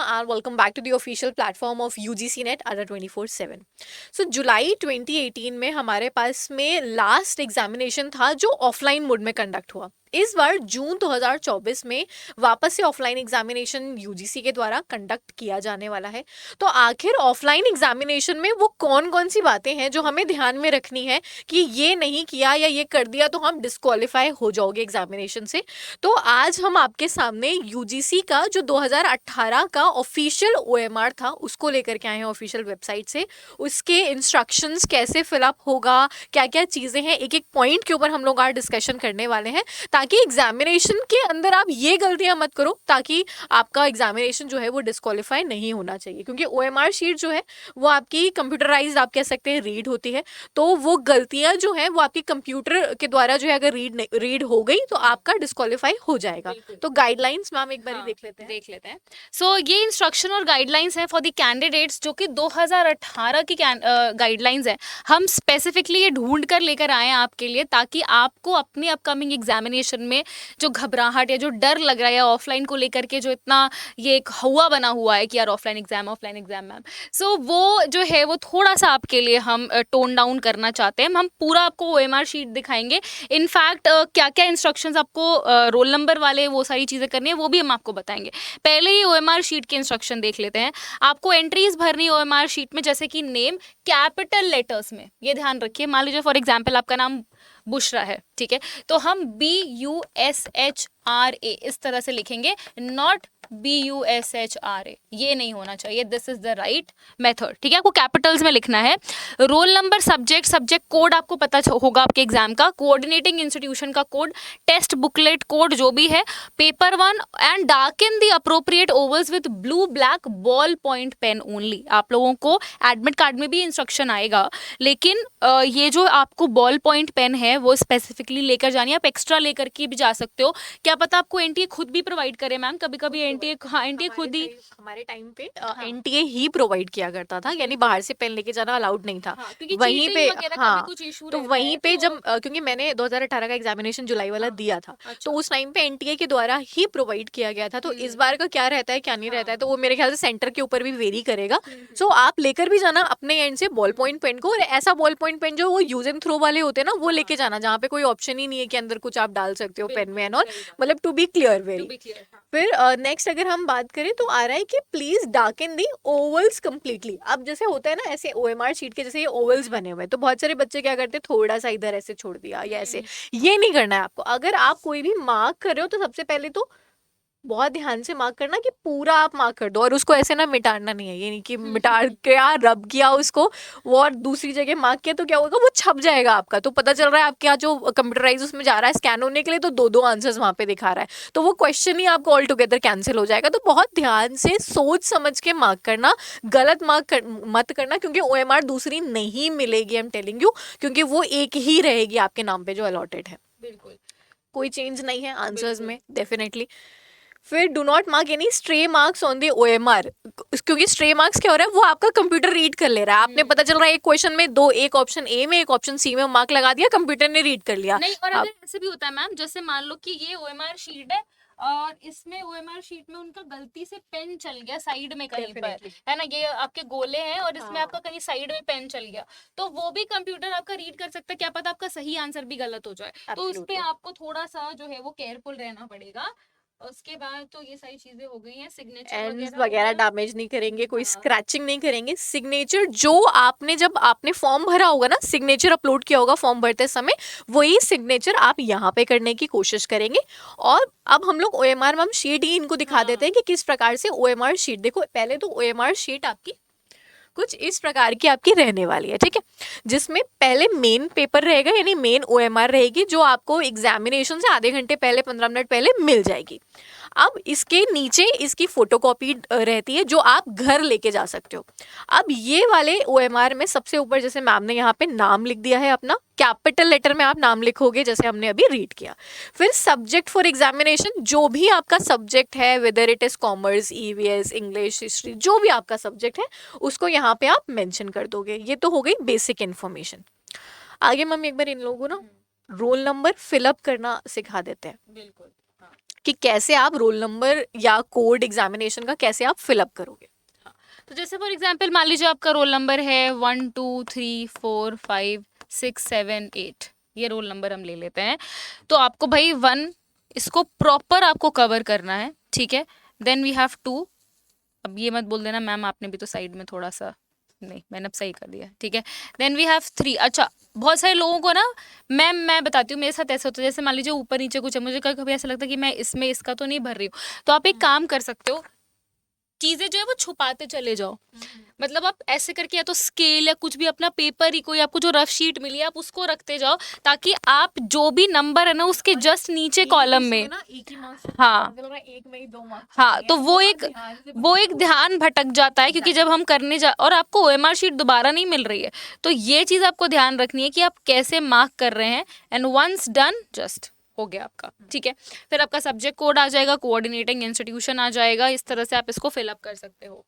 and welcome back to the official platform of UGC Net Ada 24/7. So जुलाई 2018 में हमारे पास में last examination था जो ऑफलाइन मोड में कंडक्ट हुआ. इस बार जून 2024 में वापस से ऑफलाइन एग्जामिनेशन यूजीसी के द्वारा कंडक्ट किया जाने वाला है. तो आखिर ऑफलाइन एग्जामिनेशन में वो कौन कौन सी बातें हैं जो हमें ध्यान में रखनी है कि ये नहीं किया या ये कर दिया तो हम डिस्क्वालीफाई हो जाओगे एग्जामिनेशन से. तो आज हम आपके सामने यूजीसी का जो 2018 का ऑफिशियल ओएमआर था उसको लेकर के आए हैं ऑफिशियल वेबसाइट से. उसके इंस्ट्रक्शंस कैसे फिलअप होगा, क्या क्या चीज़ें हैं, एक एक पॉइंट के ऊपर हम लोग आज डिस्कशन करने वाले हैं ताकि एग्जामिनेशन के अंदर आप ये गलतियां मत करो, ताकि आपका एग्जामिनेशन जो है वो डिस्क्वालीफाई नहीं होना चाहिए. क्योंकि ओएमआर शीट जो है वो आपकी कंप्यूटराइज्ड आप कह सकते हैं रीड होती है. तो वो गलतियां जो है वो आपकी कंप्यूटर के द्वारा जो है अगर रीड हो गई तो आपका डिस्क्वालीफाई हो जाएगा. तो गाइडलाइंस मैम एक बार देख लेते हैं. सो ये इंस्ट्रक्शन और गाइडलाइंस है फॉर द कैंडिडेट्स जो कि 2018 की गाइडलाइंस है. हम स्पेसिफिकली ये ढूंढ कर लेकर आए हैं आपके लिए ताकि आपको अपनी अपकमिंग एग्जामिनेशन में जो घबराहट या जो डर लग रहा है ऑफलाइन को लेकर के, जो इतना ये एक हुआ बना हुआ है कि यार ऑफलाइन एग्जाम मैम, सो वो जो है वो थोड़ा सा आपके लिए हम टोन डाउन करना चाहते हैं. हम पूरा आपको ओएमआर शीट दिखाएंगे. इनफैक्ट क्या क्या इंस्ट्रक्शंस आपको रोल नंबर वाले वो सारी चीज़ें करनी है वो भी हम आपको बताएंगे. पहले ही ओएमआर शीट के इंस्ट्रक्शन देख लेते हैं. आपको एंट्रीज भरनी ओएमआर शीट में, जैसे कि नेम कैपिटल लेटर्स में, ये ध्यान रखिए. मान लीजिए फॉर एग्जाम्पल आपका नाम बुशरा है, ठीक है, तो हम BUSHRA इस तरह से लिखेंगे, नॉट BUSHRA. ये नहीं होना चाहिए. This is the right method, ठीक है. आपको कैपिटल्स में लिखना है. रोल नंबर, सब्जेक्ट कोड आपको पता होगा आपके एग्जाम का, कोऑर्डिनेटिंग इंस्टीट्यूशन का कोड, टेस्ट बुकलेट कोड जो भी है, paper 1 and darken the appropriate ovals with blue black ballpoint pen only. आप लोगों को एडमिट कार्ड में भी इंस्ट्रक्शन आएगा, लेकिन ये जो आपको बॉल पॉइंट पेन है वो स्पेसिफिकली लेकर जानी है. आप एक्स्ट्रा लेकर के भी जा सकते हो, क्या पता आपको एनटीए खुद भी प्रोवाइड करे मैम. कभी कभी एनटीए खुद ही, हमारे टाइम पे एनटीए ही प्रोवाइड किया करता था, यानी बाहर से पेन लेके जाना अलाउड नहीं था. वहीं पे कुछ इशू तो वहीं पे जब क्योंकि मैंने 2018 का एग्जामिनेशन जुलाई वाला दिया था, तो उस टाइम पे एनटीए के द्वारा ही प्रोवाइड किया गया था. तो इस बार का क्या रहता है क्या नहीं रहता है तो वो मेरे ख्याल से सेंटर के ऊपर भी वेरी करेगा. सो आप लेकर भी जाना अपने एंड से बॉल पॉइंट पेन को, और ऐसा बॉल पॉइंट पेन जो वो यूज एंड थ्रो वाले होते हैं ना वो लेके जाना जहाँ पे कोई ऑप्शन ही नहीं है कि अंदर कुछ आप डाल सकते हो पेन में, और मतलब टू बी क्लियर वेरी. फिर नेक्स्ट अगर हम बात करें तो आ रहा है कि please darken the vowels completely. अब जैसे होता है ना ऐसे ओएमआर शीट के जैसे ये ओवल्स बने हुए हैं, तो बहुत सारे बच्चे क्या करते हैं थोड़ा सा इधर ऐसे छोड़ दिया या ऐसे. ये नहीं करना है आपको. अगर आप कोई भी मार्क कर रहे हो तो सबसे पहले तो बहुत ध्यान से मार्क करना कि पूरा आप मार्क कर दो, और उसको ऐसे ना मिटाना नहीं है. ये नहीं कि मिटा क्या रब किया उसको वो और दूसरी जगह मार्क किया तो क्या होगा, वो छप जाएगा आपका. तो पता चल रहा है आपके जो कंप्यूटराइज उसमें जा रहा है स्कैन होने के लिए तो दो आंसर्स वहां पे दिखा रहा है, तो वो क्वेश्चन ही आपको ऑल टुगेदर कैंसिल हो जाएगा. तो बहुत ध्यान से सोच समझ के मार्क करना, गलत मत करना, क्योंकि ओएमआर दूसरी नहीं मिलेगी. आई एम टेलिंग यू, क्योंकि वो एक ही रहेगी आपके नाम पे जो अलॉटेड है. बिल्कुल कोई चेंज नहीं है आंसर्स में डेफिनेटली. फिर do not mark any stray marks on the OMR, क्योंकि स्ट्रे मार्क्स क्या हो रहा है वो आपका कंप्यूटर रीड कर ले रहा है. आपने पता चल रहा है एक क्वेश्चन में एक ऑप्शन ए में एक ऑप्शन सी में मार्क लगा दिया, कंप्यूटर ने रीड कर लिया. नहीं, और अगर ऐसे भी होता है मैम, जैसे मान लो कि ये ओएमआर शीट है और इसमें ओएमआर शीट में उनका गलती से पेन चल गया साइड में कहीं पर, है ना, ये आपके गोले हैं और इसमें आपका कहीं साइड में पेन चल गया, तो वो भी कंप्यूटर आपका रीड कर सकता है. क्या पता आपका सही आंसर भी गलत हो जाए. तो उस पे आपको थोड़ा सा जो है वो केयरफुल रहना पड़ेगा. उसके बाद तो ये सारी चीजें हो गई हैं. सिग्नेचर वगैरह डैमेज नहीं करेंगे, कोई स्क्रैचिंग नहीं करेंगे. सिग्नेचर जो आपने जब आपने फॉर्म भरा होगा ना, सिग्नेचर अपलोड किया होगा फॉर्म भरते समय, वही सिग्नेचर आप यहाँ पे करने की कोशिश करेंगे. और अब हम लोग ओएमआर मैम शीट ही इनको दिखा देते हैं कि किस प्रकार से ओएमआर शीट. देखो पहले तो ओएमआर शीट आपकी कुछ इस प्रकार की आपकी रहने वाली है, ठीक है, जिसमें पहले मेन पेपर रहेगा यानी मेन ओएमआर रहेगी जो आपको एग्जामिनेशन से आधे घंटे पहले 15 मिनट पहले मिल जाएगी. अब इसके नीचे इसकी फोटोकॉपी रहती है जो आप घर लेके जा सकते हो. अब ये वाले ओएमआर में सबसे ऊपर जैसे मैम ने यहाँ पे नाम लिख दिया है अपना, कैपिटल लेटर में आप नाम लिखोगे जैसे हमने अभी रीड किया. फिर सब्जेक्ट फॉर एग्जामिनेशन, जो भी आपका सब्जेक्ट है, whether it is commerce, EVS, English, history, जो भी आपका सब्जेक्ट है उसको यहाँ पे आप मेंशन कर दोगे. ये तो हो गई बेसिक इन्फॉर्मेशन. आगे मम्मी एक बार इन लोगों को ना रोल नंबर फिलअप करना सिखा देते हैं. बिल्कुल. कि कैसे आप रोल नंबर या कोड एग्जामिनेशन का कैसे आप फिलअप करोगे। तो जैसे फॉर एग्जाम्पल मान लीजिए आपका रोल नंबर है 1 2 3 4 5 6 7 8, ये रोल नंबर हम ले लेते हैं। तो आपको भाई 1 इसको प्रॉपर आपको कवर करना है, ठीक है। देन वी हैव 2, अब ये मत बोल देना मैम आपने भी तो साइड में थोड़ा सा, नहीं मैंने अब सही कर दिया, ठीक है। Then we have 3। अच्छा, बहुत सारे लोगों को ना मैम मैं बताती हूँ मेरे साथ ऐसा होता है, जैसे मान लीजिए ऊपर नीचे कुछ है, मुझे कभी कभी ऐसा लगता है कि मैं इसमें इसका तो नहीं भर रही हूँ, तो आप एक काम कर सकते हो, चीजें जो है वो छुपाते चले जाओ। मतलब आप ऐसे करके या तो स्केल या कुछ भी अपना पेपर ही, कोई आपको जो रफ शीट मिली है आप उसको रखते जाओ, ताकि आप जो भी नंबर है ना उसके जस्ट नीचे कॉलम में, हाँ एक में ही 2 मार्क्स, हाँ, तो वो एक ध्यान भटक जाता है, क्योंकि जब हम करने जा और आपको ओएमआर शीट दोबारा नहीं मिल रही है, तो ये चीज आपको ध्यान रखनी है कि आप कैसे मार्क कर रहे हैं। एंड वंस डन, जस्ट हो गया आपका, ठीक है। फिर आपका सब्जेक्ट कोड आ जाएगा, कोऑर्डिनेटिंग इंस्टीट्यूशन आ जाएगा, इस तरह से आप इसको फिलअप कर सकते हो।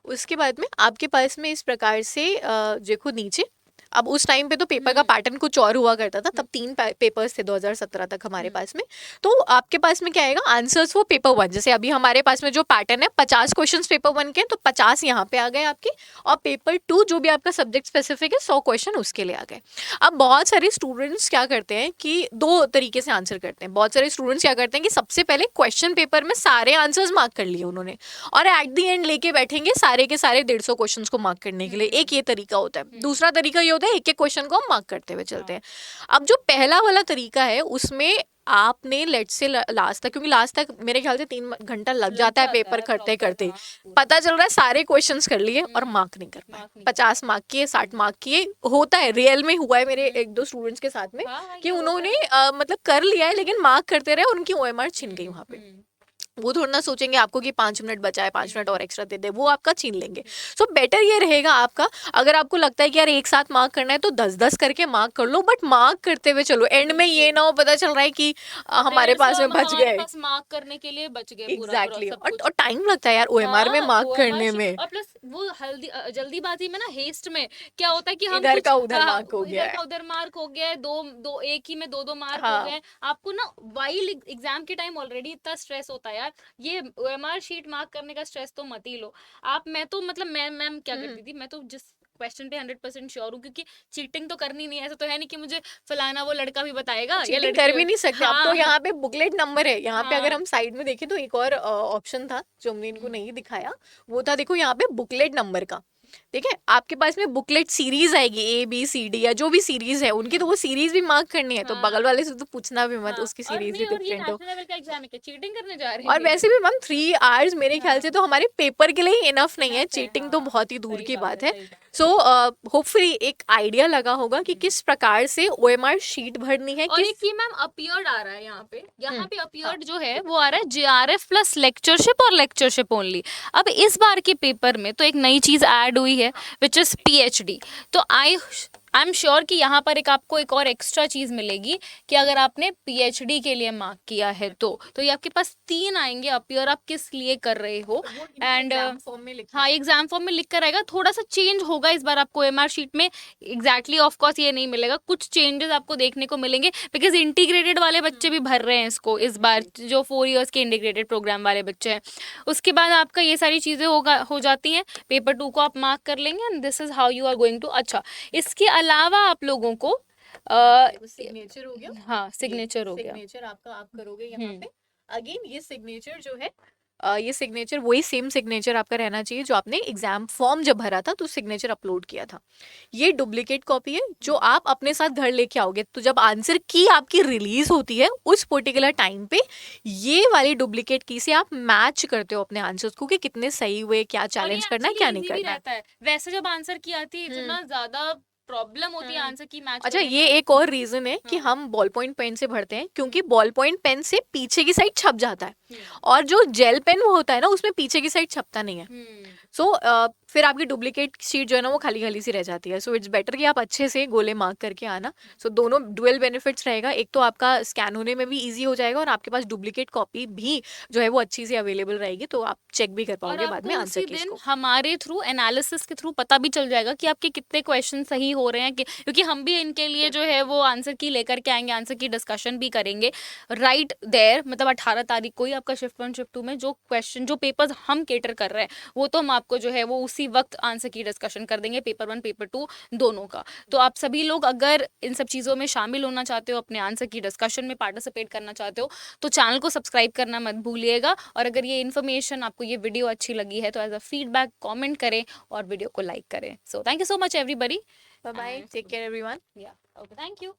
उसके बाद में आपके पास में इस प्रकार से देखो नीचे, अब उस टाइम पे तो पेपर का पैटर्न कुछ और हुआ करता था, तब 3 पेपर्स थे 2017 तक हमारे पास में। तो आपके पास में क्या आएगा, आंसर्स वो पेपर 1, जैसे अभी हमारे पास में जो पैटर्न है 50 क्वेश्चंस पेपर 1 के, तो 50 यहाँ पे आ गए आपके, और पेपर 2 जो भी आपका सब्जेक्ट स्पेसिफिक है 100 क्वेश्चन उसके लिए आ गए। अब बहुत सारे स्टूडेंट्स क्या करते हैं कि 2 तरीके से आंसर करते हैं। बहुत सारे स्टूडेंट्स क्या करते हैं कि सबसे पहले क्वेश्चन पेपर में सारे आंसर्स मार्क कर लिए उन्होंने, और एट दी एंड लेके बैठेंगे सारे के सारे 150 क्वेश्चन को मार्क करने के लिए। एक ये तरीका होता है। दूसरा तरीका ये होता है एक एक क्वेश्चन को हम मार्क करते हुए चलते हैं। अब जो पहला वाला तरीका है उसमें आपने लेट से लास्ट तक, क्योंकि लास्ट तक मेरे ख्याल से 3 घंटा लग जाता है पेपर करते करते, पता चल रहा है सारे क्वेश्चंस कर लिए और मार्क नहीं कर पाए। 50 मार्क किए, 60 मार्क किए, होता है, रियल में हुआ है मेरे 1-2 स्टूडेंट्स के साथ में कि उन्होंने मतलब कर लिया है लेकिन मार्क करते रहे, उनकी ओएमआर छिन गई वहां पे। वो थोड़ा ना सोचेंगे आपको कि 5 मिनट बचा है, 5 मिनट और एक्स्ट्रा दे दे, वो आपका छीन लेंगे। सो बेटर ये रहेगा आपका, अगर आपको लगता है कि यार एक साथ मार्क करना है तो 10-10 करके मार्क कर लो, बट मार्क करते हुए चलो। एंड में ये ना हो पता चल रहा है कि हमारे पास में बच गए, मार्क करने के लिए बच गए एग्जैक्टली। और टाइम लगता है यार ओएमआर में मार्क करने में, और प्लस वो जल्दीबाजी में ना, हेस्ट में क्या होता है कि हम इधर का उधर मार्क हो गया है, उधर मार्क हो गया है, दो एक ही में दो मार्क हो गए। आपको ना वाइल एग्जाम के टाइम ऑलरेडी इतना स्ट्रेस होता है यार, ये ओएमआर शीट मार्क करने का स्ट्रेस तो मत ही लो आप। मैं तो मतलब मैम क्या करती थी, मैं तो जिस क्वेश्चन पे 100% श्योर हूँ, क्योंकि चीटिंग तो करनी नहीं है, ऐसा तो है नहीं कि मुझे फलाना वो लड़का भी बताएगा, ये लड़की कर भी नहीं सकते। अब तो यहाँ पे बुकलेट नंबर है, यहाँ पे हाँ। अगर हम साइड में देखें तो एक और ऑप्शन था जो हमने इनको नहीं दिखाया, वो था देखो यहाँ पे बुकलेट नंबर का। ठीक है, आपके पास में बुकलेट सीरीज आएगी ABCD या जो भी सीरीज है उनकी, तो वो सीरीज भी मार्क करनी है। तो बगल वाले से तो पूछना भी मत, उसकी सीरीज भी डिफरेंट हो। चीटिंग करने जा रहे हैं। और वैसे भी मैम 3 आवर्स मेरे ख्याल से तो हमारे पेपर के लिए ही इनफ नहीं है, चीटिंग तो बहुत ही दूर की बात है। सो होपफुली एक आइडिया लगा होगा कि किस प्रकार से OMR शीट भरनी है। और एक ये मैम अपीयर्ड आ रहा है यहाँ पे अपीयर्ड जो है वो आ रहा है JRF प्लस लेक्चरशिप और लेक्चरशिप ओनली। अब इस बार के पेपर में तो एक नई चीज ऐड हुई है विच इज PhD। तो आई एम श्योर कि यहाँ पर आपको एक और एक्स्ट्रा चीज मिलेगी कि अगर आपने PhD के लिए मार्क किया है तो ये आपके पास 3 आएंगे अपीयर, आप किस लिए कर रहे हो। एंड हाँ, एग्जाम फॉर्म में लिख कर आएगा। थोड़ा सा चेंज होगा इस बार आपको OMR शीट में, एग्जैक्टली ऑफ कोर्स ये नहीं मिलेगा, कुछ चेंजेस आपको देखने को मिलेंगे, बिकॉज इंटीग्रेटेड वाले बच्चे भी भर रहे हैं इसको इस बार, जो 4 ईयर्स के इंटीग्रेटेड प्रोग्राम वाले बच्चे हैं। उसके बाद आपका ये सारी चीजें हो जाती हैं, पेपर 2 को आप मार्क कर लेंगे and this is how you are going to. अच्छा, इसके अलावा आप लोगों को सिग्नेचर हो गया। हाँ, सिग्नेचर हो गया। सिग्नेचर आपका आप करोगे यहाँ पे। अगेन ये सिग्नेचर जो है, ये सिग्नेचर वही सेम सिग्नेचर आपका रहना चाहिए जो आपने एग्जाम फॉर्म जब भरा था तो सिग्नेचर अपलोड किया था। ये डुप्लीकेट कॉपी है जो आप अपने साथ घर लेके आओगे, तो जब आंसर की आपकी रिलीज होती है उस पर्टिकुलर टाइम पे ये वाली डुप्लीकेट की से आप मैच करते हो अपने आंसर्स को कि कितने सही हुए, क्या चैलेंज करना है, क्या नहीं करना है। वैसे जब आंसर की आती है इतना ज्यादा प्रॉब्लम होती है आंसर की मैच। अच्छा, ये एक और रीजन है कि हम बॉल पॉइंट पेन से भरते हैं, क्योंकि बॉल पॉइंट पेन से पीछे की साइड छप जाता है और जो जेल पेन वो होता है ना उसमें पीछे की साइड छपता नहीं है। सो फिर आपकी डुप्लीकेट शीट जो है ना वो खाली खाली सी रह जाती है। सो इट्स बेटर कि आप अच्छे से गोले मार्क करके आना। सो दोनों डुअल बेनिफिट्स रहेगा, एक तो आपका स्कैन होने में भी इजी हो जाएगा और आपके पास डुप्लीकेट कॉपी भी जो है वो अच्छी से अवेलेबल रहेगी, तो आप चेक भी कर पाओगे बाद में आंसर की। हमारे थ्रू एनालिसिस के थ्रू पता भी चल जाएगा कि आपके कितने क्वेश्चन सही हो रहे हैं कि क्योंकि हम भी इनके लिए जो है वो आंसर की लेकर के आएंगे, आंसर की डिस्कशन भी करेंगे राइट देयर, मतलब 18 तारीख को ही आपका शिफ्ट 1 शिफ्ट 2 में जो क्वेश्चन जो पेपर्स हम केटर कर रहे हैं वो तो हम आपको जो है वो उसी वक्त आंसर की डिस्कशन कर देंगे, पेपर 1 पेपर 2 दोनों का। तो आप सभी लोग अगर इन सब चीज़ों में शामिल होना चाहते हो, अपने आंसर की डिस्कशन में पार्टिसिपेट करना चाहते हो, तो चैनल को सब्सक्राइब करना मत भूलिएगा। और अगर ये इन्फॉर्मेशन आपको, ये वीडियो अच्छी लगी है तो एज अ फीडबैक कमेंट करें और वीडियो को लाइक करें। So thank you so much everybody. Bye bye, take care everyone. या ओके, थैंक यू।